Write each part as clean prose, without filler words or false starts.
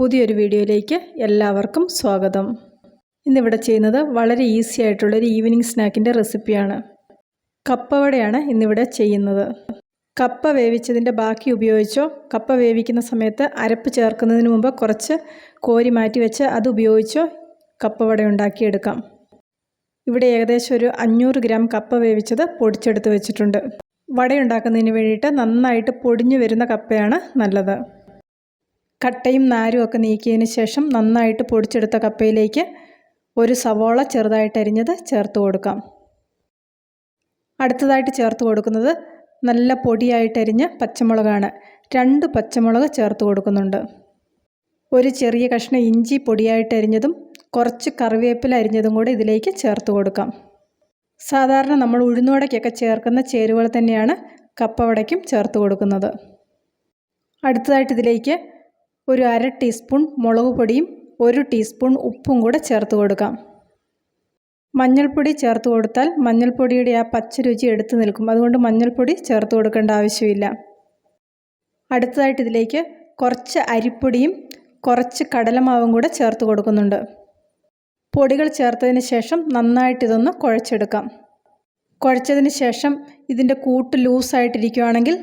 പുതിയൊരു വീഡിയോയിലേക്ക് എല്ലാവർക്കും സ്വാഗതം. ഇന്നിവിടെ ചെയ്യുന്നത് വളരെ ഈസി ആയിട്ടുള്ളൊരു ഈവനിങ് സ്നാക്കിൻ്റെ റെസിപ്പിയാണ്. കപ്പവടയാണ് ഇന്നിവിടെ ചെയ്യുന്നത്. കപ്പ വേവിച്ചതിൻ്റെ ബാക്കി ഉപയോഗിച്ചോ, കപ്പ വേവിക്കുന്ന സമയത്ത് അരപ്പ് ചേർക്കുന്നതിന് മുമ്പ് കുറച്ച് കോരി മാറ്റി വെച്ച് അത് ഉപയോഗിച്ചോ കപ്പവട ഉണ്ടാക്കിയെടുക്കാം. ഇവിടെ ഏകദേശം ഒരു 500 ഗ്രാം കപ്പ വേവിച്ചത് പൊടിച്ചെടുത്ത് വെച്ചിട്ടുണ്ട്. വടയുണ്ടാക്കുന്നതിന് വേണ്ടിയിട്ട് നന്നായിട്ട് പൊടിഞ്ഞു വരുന്ന കപ്പയാണ് നല്ലത്. കട്ടയും നാരും ഒക്കെ നീക്കിയതിന് ശേഷം നന്നായിട്ട് പൊടിച്ചെടുത്ത കപ്പയിലേക്ക് ഒരു സവോള ചെറുതായിട്ട് അരിഞ്ഞത് ചേർത്ത് കൊടുക്കാം. അടുത്തതായിട്ട് ചേർത്ത് കൊടുക്കുന്നത് നല്ല പൊടിയായിട്ട് അരിഞ്ഞ പച്ചമുളകാണ്. 2 പച്ചമുളക് ചേർത്ത് കൊടുക്കുന്നുണ്ട്. ഒരു ചെറിയ കഷ്ണം ഇഞ്ചി പൊടിയായിട്ട് അരിഞ്ഞതും കുറച്ച് കറിവേപ്പില അരിഞ്ഞതും കൂടെ ഇതിലേക്ക് ചേർത്ത് കൊടുക്കാം. സാധാരണ നമ്മൾ ഉഴുന്നുവടയ്ക്കൊക്കെ ചേർക്കുന്ന ചേരുവകൾ തന്നെയാണ് കപ്പവടയ്ക്കും ചേർത്ത് കൊടുക്കുന്നത്. അടുത്തതായിട്ട് ഇതിലേക്ക് ഒരു 1/2 ടീസ്പൂൺ മുളക് പൊടിയും 1 ടീസ്പൂൺ ഉപ്പും കൂടെ ചേർത്ത് കൊടുക്കാം. മഞ്ഞൾപ്പൊടി ചേർത്ത് കൊടുത്താൽ മഞ്ഞൾപ്പൊടിയുടെ ആ പച്ച രുചി എടുത്തു നിൽക്കും. അതുകൊണ്ട് മഞ്ഞൾപ്പൊടി ചേർത്ത് കൊടുക്കേണ്ട ആവശ്യമില്ല. അടുത്തതായിട്ട് ഇതിലേക്ക് കുറച്ച് അരിപ്പൊടിയും കുറച്ച് കടലമാവും കൂടെ ചേർത്ത് കൊടുക്കുന്നുണ്ട്. പൊടികൾ ചേർത്തതിന് ശേഷം നന്നായിട്ട് ഇതൊന്ന് കുഴച്ചെടുക്കാം. കുഴച്ചതിന് ശേഷം ഇതിൻ്റെ കൂട്ട് ലൂസായിട്ടിരിക്കുകയാണെങ്കിൽ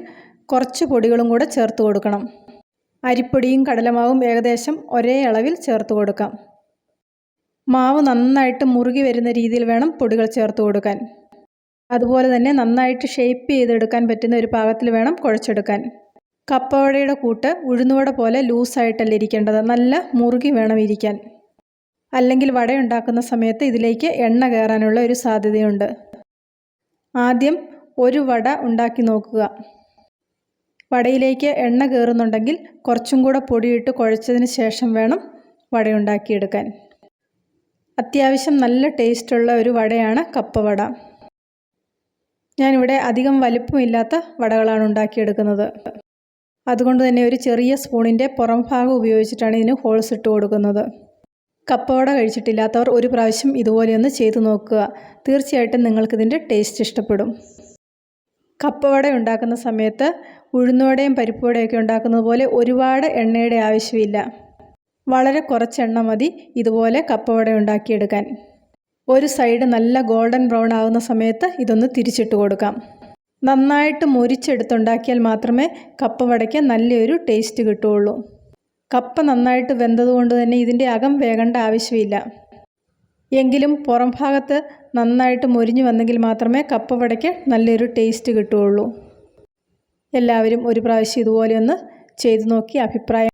കുറച്ച് പൊടികളും കൂടെ ചേർത്ത് കൊടുക്കണം. അരിപ്പൊടിയും കടലമാവും ഏകദേശം ഒരേ അളവിൽ ചേർത്ത് കൊടുക്കാം. മാവ് നന്നായിട്ട് മുറുകി വരുന്ന രീതിയിൽ വേണം പൊടികൾ ചേർത്ത് കൊടുക്കാൻ. അതുപോലെ തന്നെ നന്നായിട്ട് ഷേപ്പ് ചെയ്തെടുക്കാൻ പറ്റുന്ന ഒരു പാകത്തിൽ വേണം കുഴച്ചെടുക്കാൻ. കപ്പവടയുടെ കൂട്ട് ഉഴുന്നുവട പോലെ ലൂസായിട്ടല്ല ഇരിക്കേണ്ടത്, നല്ല മുറുകി വേണം ഇരിക്കാൻ. അല്ലെങ്കിൽ വട ഉണ്ടാക്കുന്ന സമയത്ത് ഇതിലേക്ക് എണ്ണ കയറാനുള്ള ഒരു സാധ്യതയുണ്ട്. ആദ്യം ഒരു വട ഉണ്ടാക്കി നോക്കുക. വടയിലേക്ക് എണ്ണ കയറുന്നുണ്ടെങ്കിൽ കുറച്ചും കൂടെ പൊടിയിട്ട് കുഴച്ചതിന് ശേഷം വേണം വടയുണ്ടാക്കിയെടുക്കാൻ. അത്യാവശ്യം നല്ല ടേസ്റ്റുള്ള ഒരു വടയാണ് കപ്പവട. ഞാനിവിടെ അധികം വലിപ്പമില്ലാത്ത വടകളാണ് ഉണ്ടാക്കിയെടുക്കുന്നത്. അതുകൊണ്ട് തന്നെ ഒരു ചെറിയ സ്പൂണിൻ്റെ പുറം ഭാഗം ഉപയോഗിച്ചിട്ടാണ് ഇതിന് ഹോൾസ് ഇട്ട് കൊടുക്കുന്നത്. കപ്പവട കഴിച്ചിട്ടില്ലാത്തവർ ഒരു പ്രാവശ്യം ഇതുപോലെയൊന്ന് ചെയ്തു നോക്കുക. തീർച്ചയായിട്ടും നിങ്ങൾക്കിതിൻ്റെ ടേസ്റ്റ് ഇഷ്ടപ്പെടും. കപ്പവട ഉണ്ടാക്കുന്ന സമയത്ത് ഉഴുന്നുവടയും പരിപ്പുവടയൊക്കെ ഉണ്ടാക്കുന്നത് പോലെ ഒരുപാട് എണ്ണയുടെ ആവശ്യമില്ല. വളരെ കുറച്ച് എണ്ണ മതി ഇതുപോലെ കപ്പവട ഉണ്ടാക്കിയെടുക്കാൻ. ഒരു സൈഡ് നല്ല ഗോൾഡൻ ബ്രൗൺ ആകുന്ന സമയത്ത് ഇതൊന്ന് തിരിച്ചിട്ട് കൊടുക്കാം. നന്നായിട്ട് മുരിച്ചെടുത്തുണ്ടാക്കിയാൽ മാത്രമേ കപ്പവടയ്ക്ക് നല്ലൊരു ടേസ്റ്റ് കിട്ടുകയുള്ളൂ. കപ്പ നന്നായിട്ട് വെന്തതുകൊണ്ട് തന്നെ ഇതിൻ്റെ അകം വേകേണ്ട ആവശ്യമില്ല. എങ്കിലും പുറം ഭാഗത്ത് നന്നായിട്ട് മൊരിഞ്ഞു വന്നെങ്കിൽ മാത്രമേ കപ്പവടയ്ക്ക് നല്ലൊരു ടേസ്റ്റ് കിട്ടുകയുള്ളൂ. എല്ലാവരും ഒരു പ്രാവശ്യം ഇതുപോലെയൊന്ന് ചെയ്തു നോക്കി അഭിപ്രായം